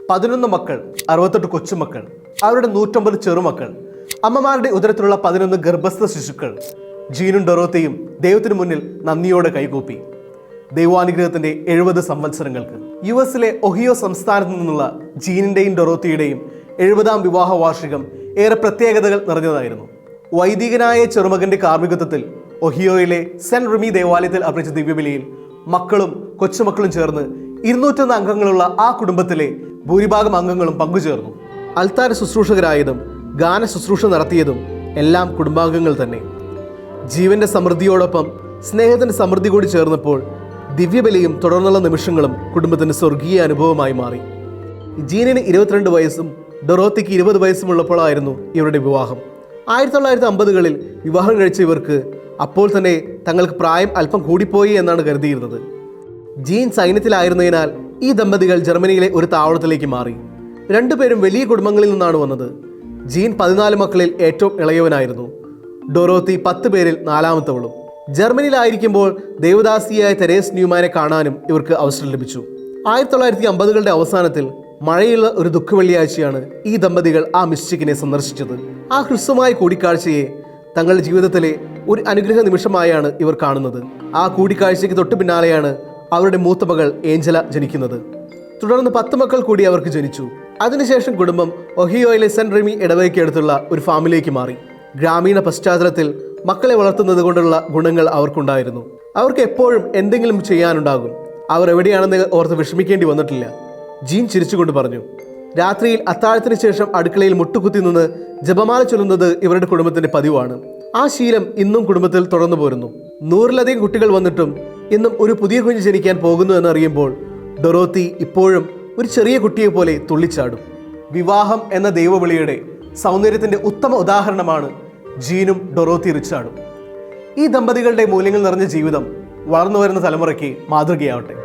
11 മക്കൾ, 68 കൊച്ചുമക്കൾ, അവരുടെ 150 ചെറുമക്കൾ, അമ്മമാരുടെ ഉദരത്തിലുള്ള 11 ഗർഭസ്ഥ ശിശുക്കൾ. ജീനും ഡൊറോത്തിയും ദൈവത്തിനു മുന്നിൽ നന്ദിയോടെ കൈകൂപ്പി. ദൈവാനുഗ്രഹത്തിന്റെ 70 സംവത്സരങ്ങൾക്ക്. യുഎസിലെ ഒഹിയോ സംസ്ഥാനത്തു നിന്നുള്ള ജീനിന്റെയും ഡൊറോത്തിയുടെയും 70-ാം വിവാഹ വാർഷികം ഏറെ പ്രത്യേകതകൾ നിറഞ്ഞതായിരുന്നു. വൈദികനായ ചെറുമകന്റെ കാർമ്മികത്വത്തിൽ ഒഹിയോയിലെ സെന്റ് റിമി ദേവാലയത്തിൽ അർപ്പിച്ച ദിവ്യബലിയിൽ മക്കളും കൊച്ചുമക്കളും ചേർന്ന് 201 അംഗങ്ങളുള്ള ആ കുടുംബത്തിലെ ഭൂരിഭാഗം അംഗങ്ങളും പങ്കുചേർന്നു. അൽത്താര ശുശ്രൂഷകരായതും ഗാന ശുശ്രൂഷ നടത്തിയതും എല്ലാം കുടുംബാംഗങ്ങൾ തന്നെ. ജീവന്റെ സമൃദ്ധിയോടൊപ്പം സ്നേഹത്തിന്റെ സമൃദ്ധി കൂടി ചേർന്നപ്പോൾ ദിവ്യബലിയും തുടർന്നുള്ള നിമിഷങ്ങളും കുടുംബത്തിന് സ്വർഗീയ അനുഭവമായി മാറി. ജീനിന് 22 വയസ്സും ഡൊറോത്തിക്ക് 20 വയസ്സുമുള്ളപ്പോഴായിരുന്നു ഇവരുടെ വിവാഹം. 1950കളിൽ വിവാഹം കഴിച്ച ഇവർക്ക് അപ്പോൾ തന്നെ തങ്ങൾക്ക് പ്രായം അല്പം കൂടിപ്പോയി എന്നാണ് കരുതിയിരുന്നത്. ജീൻ സൈന്യത്തിലായിരുന്നതിനാൽ ഈ ദമ്പതികൾ ജർമ്മനിയിലെ ഒരു താവളത്തിലേക്ക് മാറി. രണ്ടുപേരും വലിയ കുടുംബങ്ങളിൽ നിന്നാണ് വന്നത്. ജീൻ 14 മക്കളിൽ ഏറ്റവും ഇളയവനായിരുന്നു. ഡൊറോത്തി 10 പേരിൽ 4-മത്തവളും. ജർമ്മനിയിലായിരിക്കുമ്പോൾ ദേവദാസിയായ തെരേസ് ന്യൂമാനെ കാണാനും ഇവർക്ക് അവസരം ലഭിച്ചു. 1950കളുടെ അവസാനത്തിൽ മഴയുള്ള ഒരു ദുഃഖവെള്ളിയാഴ്ചയാണ് ഈ ദമ്പതികൾ ആ മിസ്റ്റിക്കിനെ സന്ദർശിച്ചത്. ആ ഹ്രസ്വമായ കൂടിക്കാഴ്ചയെ തങ്ങളുടെ ജീവിതത്തിലെ ഒരു അനുഗ്രഹ നിമിഷമായാണ് ഇവർ കാണുന്നത്. ആ കൂടിക്കാഴ്ചയ്ക്ക് തൊട്ടു പിന്നാലെയാണ് അവരുടെ മൂത്ത മകൾ ഏഞ്ചല ജനിക്കുന്നത്. തുടർന്ന് 10 മക്കൾ കൂടി അവർക്ക് ജനിച്ചു. അതിനുശേഷം കുടുംബം ഒഹിയോയിലെ സെന്റ് റിമി ഇടവകയ്ക്ക് അടുത്തുള്ള ഒരു ഫാമിലേക്ക് മാറി. ഗ്രാമീണ പശ്ചാത്തലത്തിൽ മക്കളെ വളർത്തുന്നത് കൊണ്ടുള്ള ഗുണങ്ങൾ അവർക്കുണ്ടായിരുന്നു. അവർക്ക് എപ്പോഴും എന്തെങ്കിലും ചെയ്യാനുണ്ടാകും. അവർ എവിടെയാണെന്ന് ഓർത്ത് വിഷമിക്കേണ്ടി വന്നിട്ടില്ല. ജീൻ ചിരിച്ചുകൊണ്ട് പറഞ്ഞു. രാത്രിയിൽ അത്താഴത്തിന് ശേഷം അടുക്കളയിൽ മുട്ടുകുത്തി നിന്ന് ജപമാല ചൊല്ലുന്നത് ഇവരുടെ കുടുംബത്തിന്റെ പതിവാണ്. ആ ശീലം ഇന്നും കുടുംബത്തിൽ തുടർന്നു പോരുന്നു. 100-ലധികം കുട്ടികൾ വന്നിട്ടും ഇന്നും ഒരു പുതിയ കുഞ്ഞ് ജനിക്കാൻ പോകുന്നു എന്നറിയുമ്പോൾ ഡൊറോത്തി ഇപ്പോഴും ഒരു ചെറിയ കുട്ടിയെ പോലെ തുള്ളിച്ചാടും. വിവാഹം എന്ന ദൈവവിളിയുടെ സൗന്ദര്യത്തിന്റെ ഉത്തമ ഉദാഹരണമാണ് ജീനും ഡൊറോത്തി റിച്ചാർഡും. ഈ ദമ്പതികളുടെ മൂല്യങ്ങൾ നിറഞ്ഞ ജീവിതം വളർന്നു വരുന്ന തലമുറയ്ക്ക് മാതൃകയാവട്ടെ.